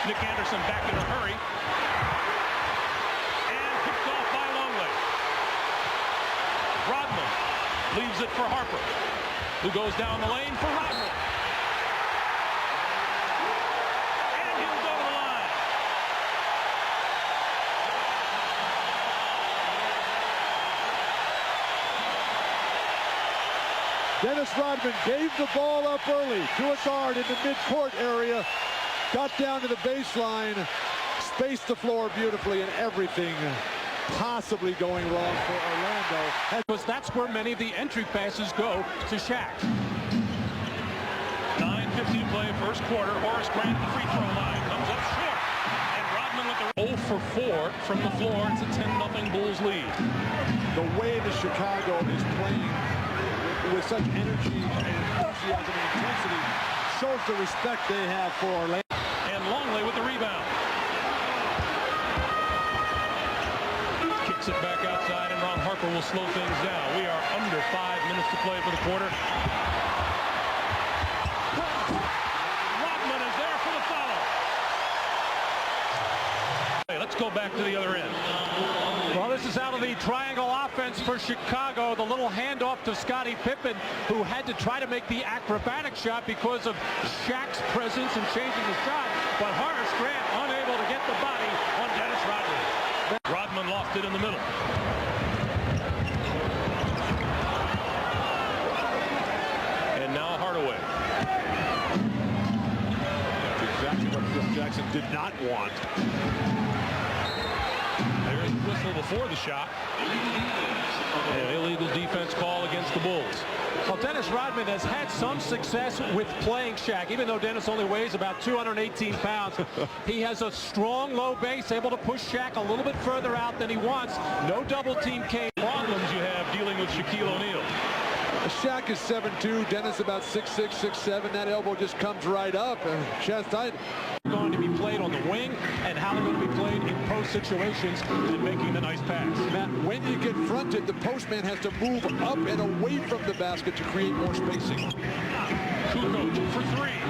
Nick Anderson back in a hurry. And picked off by Longley. Rodman leaves it for Harper, who goes down the lane for Rodman. And he'll go to the line. Dennis Rodman gave the ball up early to a guard in the midcourt area, got down to the baseline, spaced the floor beautifully, and everything possibly going wrong for Orlando. Because that's where many of the entry passes go to Shaq. 9:50 to play, first quarter. Horace Grant at the free throw line comes up short, and Rodman with the 0 for 4 from the floor. It's a 10-0 Bulls lead. The way that Chicago is playing with such energy and enthusiasm and intensity shows the respect they have for Orlando. And Longley with the rebound. Kicks it back outside, and Ron Harper will slow things down. We are under 5 minutes to play for the quarter. Rodman is there for the foul. Hey, let's go back to the other end. Well, this is out of the triangle offense for Chicago. The little handoff to Scottie Pippen, who had to try to make the acrobatic shot because of Shaq's presence and changing the shot. But Horace Grant unable to get the body on Dennis Rodman. Rodman lost it in the middle. And now Hardaway. That's exactly what Phil Jackson did not want. There's the whistle before the shot. An illegal defense call against the Bulls. Well, Dennis Rodman has had some success with playing Shaq. Even though Dennis only weighs about 218 pounds, he has a strong low base, able to push Shaq a little bit further out than he wants. No double team came. Problems you have dealing with Shaquille O'Neal. Shaq is 7'2", Dennis about 6'6", 6'7". That elbow just comes right up. Chest tight. Going to be played on the wing and how they're going to be played in post situations and making the nice pass. Matt, when you get fronted, the postman has to move up and away from the basket to create more spacing. Kukoc for three.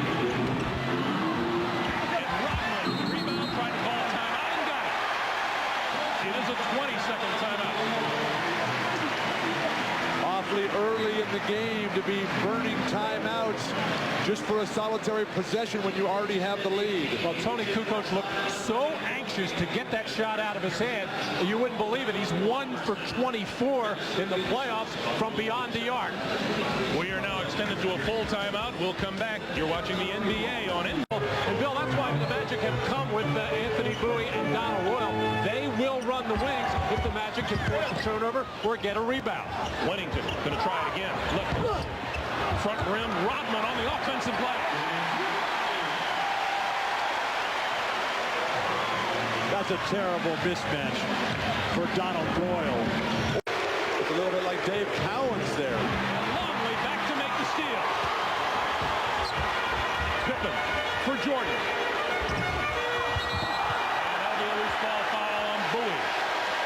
And Rodman, rebound, trying to call timeout and got it. It is a 20-second timeout. Awfully early in the game to be burning timeouts just for a solitary possession when you already have the lead. Well, Tony Kukoc looked so anxious to get that shot out of his hand. You wouldn't believe it. He's 1 for 24 in the playoffs from beyond the arc. We are now extended to a full timeout. We'll come back. You're watching the NBA on it. And Bill, that's why the Magic have come with Anthony Bowie and Donald Royal. They will run the wings if the Magic can force a turnover or get a rebound. Wennington going to try it again. Look, front rim, Rodman on the offensive play. That's a terrible mismatch for Donald Royal. It's a little bit like Dave Cowens there. Longley back to make the steal. Pippen for Jordan. And that'll be a loose ball foul on Bowie.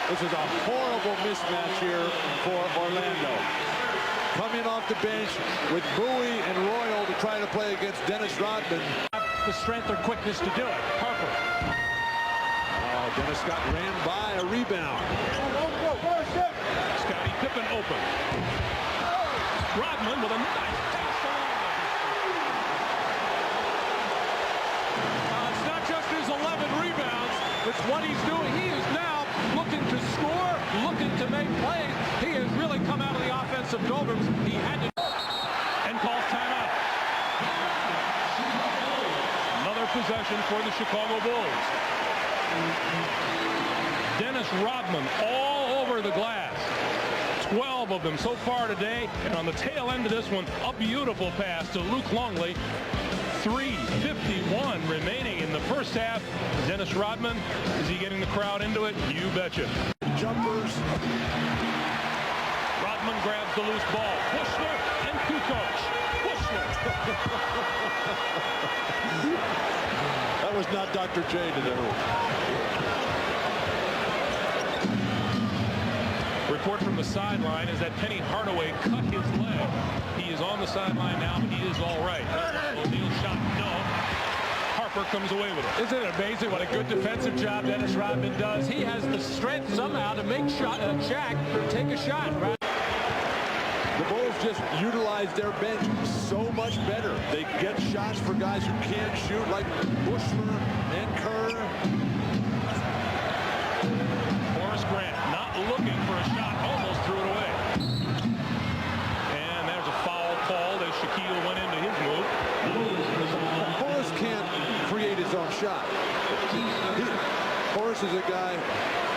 This is a horrible mismatch here for Orlando. Coming off the bench with Bowie and Royal to try to play against Dennis Rodman. The strength or quickness to do it. Harper. Oh, Dennis Scott ran by a rebound. Scottie Pippen open. Rodman with a nice pass. It's not just his 11 rebounds. It's what he's doing. He is now looking to score, looking to make plays. He has really come out of the offensive doldrums. He had to. And calls timeout. Another possession for the Chicago Bulls. Dennis Rodman all over the glass. 12 of them so far today. And on the tail end of this one, a beautiful pass to Luke Longley. 3:51 remaining in the first half. Dennis Rodman, is he getting the crowd into it? You betcha. Jumpers. Rodman grabs the loose ball. Bushler and Kukoc. Bushler. That was not Dr. J today. Report from the sideline is that Penny Hardaway cut his leg. He is on the sideline now, but he is all right. O'Neal shot, no. Harper Harper comes away with it. Isn't it amazing what a good defensive job Dennis Rodman does? He has the strength somehow to make Shaq take a shot. Right? The Bulls just utilize their bench so much better. They get shots for guys who can't shoot, like Bushler and Kerr. Horace Grant not looking for a shot, almost threw it away. And there's a foul called as Shaquille went into his move. Horace can't create his own shot. Horace is a guy,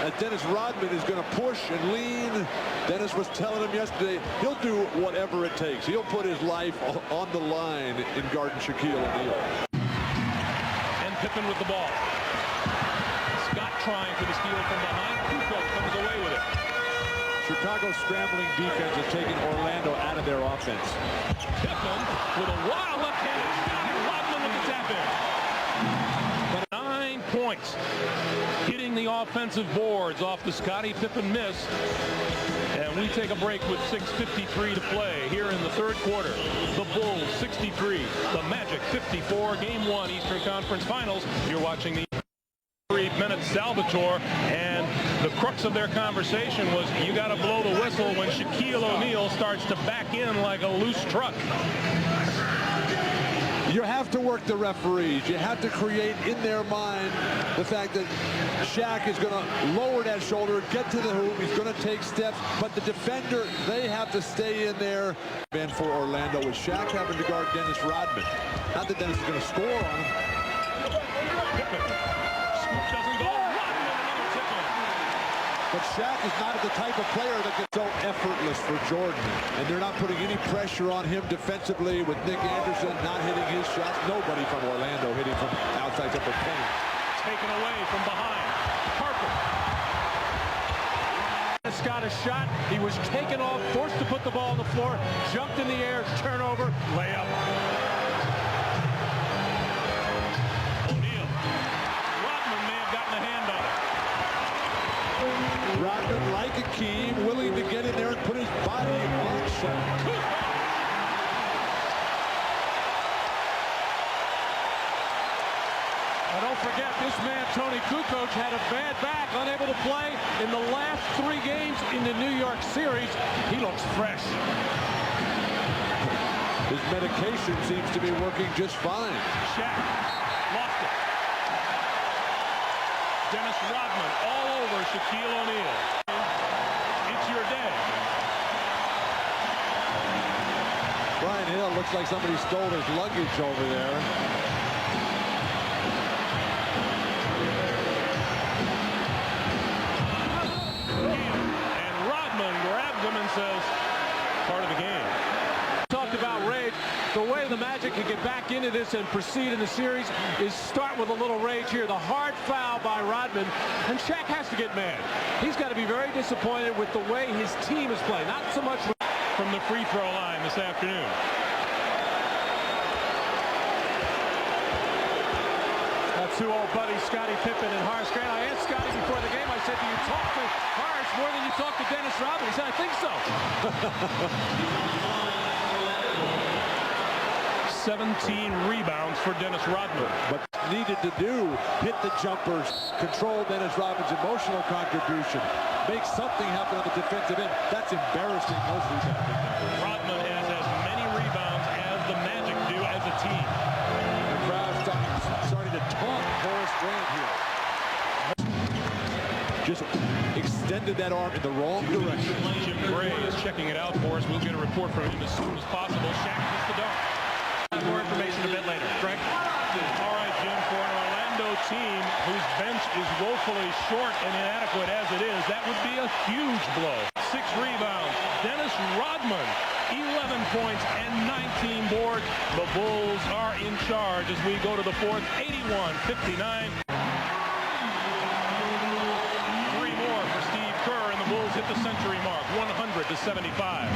as Dennis Rodman is going to push and lean. Dennis was telling him yesterday, he'll do whatever it takes. He'll put his life on the line in guarding Shaquille O'Neal. And Pippen with the ball. Scott trying for the steal from behind. Kukoc comes away with it. Chicago's scrambling defense is taking Orlando out of their offense. Pippen with a wild left-handed shot. Rodman with the tap in. 9 points. Hitting the offensive boards off the Scottie Pippen miss. And we take a break with 6:53 to play here in the third quarter. The Bulls 63, the Magic 54, Game 1 Eastern Conference Finals. You're watching the 3-minute Salvatore, and the crux of their conversation was you got to blow the whistle when Shaquille O'Neal starts to back in like a loose truck. You have to work the referees. You have to create in their mind the fact that Shaq is going to lower that shoulder, get to the hoop. He's going to take steps, but the defender, they have to stay in there. And for Orlando, with Shaq having to guard Dennis Rodman. Not that Dennis is going to score on him. Pippen. Scoop doesn't go. Rodman, another tip-in. But Shaq is not the type of player that gets so effortless for Jordan. And they're not putting any pressure on him defensively with Nick Anderson not hitting his shots. Nobody from Orlando hitting from outside of the paint. Taken away from behind. Harper. Got a shot. He was taken off, forced to put the ball on the floor, jumped in the air, turnover, layup. O'Neal. Rodman may have gotten a hand on it. Rodman, like Akeem, willing to get in there and put his body on Shaq. Don't forget, this man, Tony Kukoc, had a bad back, unable to play in the last 3 games in the New York series. He looks fresh. His medication seems to be working just fine. Shaq lost it. Dennis Rodman all over Shaquille O'Neal. It's your day. Brian Hill looks like somebody stole his luggage over there. And says, part of the game. Talked about rage. The way the Magic can get back into this and proceed in the series is start with a little rage here. The hard foul by Rodman, and Shaq has to get mad. He's got to be very disappointed with the way his team is playing. Not so much from the free throw line this afternoon. That's two old buddies, Scottie Pippen and Horace Grant. I asked Scottie before the game, I said, do you talk to Horace more than you talk to Dennis Rodman? He said, I think so. 17 rebounds for Dennis Rodman. But needed to do, hit the jumpers, control Dennis Rodman's emotional contribution, make something happen on the defensive end. That's embarrassing, those rebounding numbers. Rodman has as many rebounds as the Magic do as a team. The crowd's starting to taunt Horace Grant here. Just extended that arm in the wrong direction. Jim Gray is checking it out for us. We'll get a report from him as soon as possible. Shaq gets the dunk. More information a bit later. Greg? All right, Jim, for an Orlando team whose bench is woefully short and inadequate as it is, that would be a huge blow. 6 rebounds. Dennis Rodman, 11 points and 19 boards. The Bulls are in charge as we go to the fourth, 81-59. 3 more for Steve Kerr, and the Bulls hit the century mark, 100-75.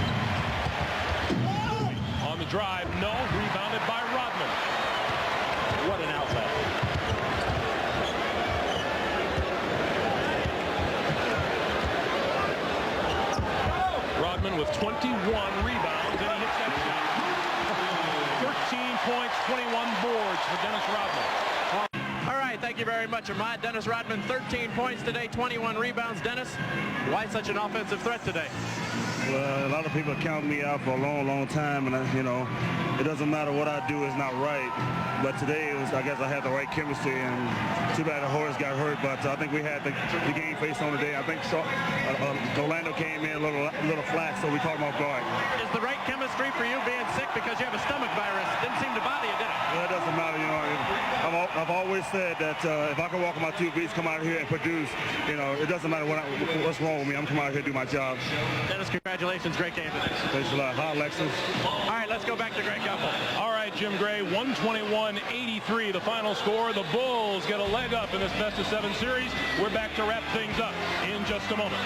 On the drive, no, rebounded by Rodman. What an outlet. Rodman with 21 rebounds, and he hits that shot. 13 points, 21 boards for Dennis Rodman. you very much, Ahmad. Dennis Rodman, 13 points today, 21 rebounds. Dennis, why such an offensive threat today? Well, a lot of people count me out for a long, long time, and it doesn't matter what I do is not right. But today, I guess I had the right chemistry, and too bad the Horace got hurt. But I think we had the game face on today. I think Orlando came in a little flat, so we caught him off guard. Is the right chemistry for you being sick because you have a stomach virus? Didn't seem to bother you, did it? Well, it doesn't matter, I've always said that if I can walk on my 2 feet, come out here and produce, it doesn't matter what's wrong with me. I'm coming out here to do my job. Dennis, congratulations. Great game today. Thanks a lot. Hi, Alexis. All right, let's go back to Greg Gumbel. All right, Jim Gray, 121-83, the final score. The Bulls get a leg up in this best-of-7 series. We're back to wrap things up in just a moment.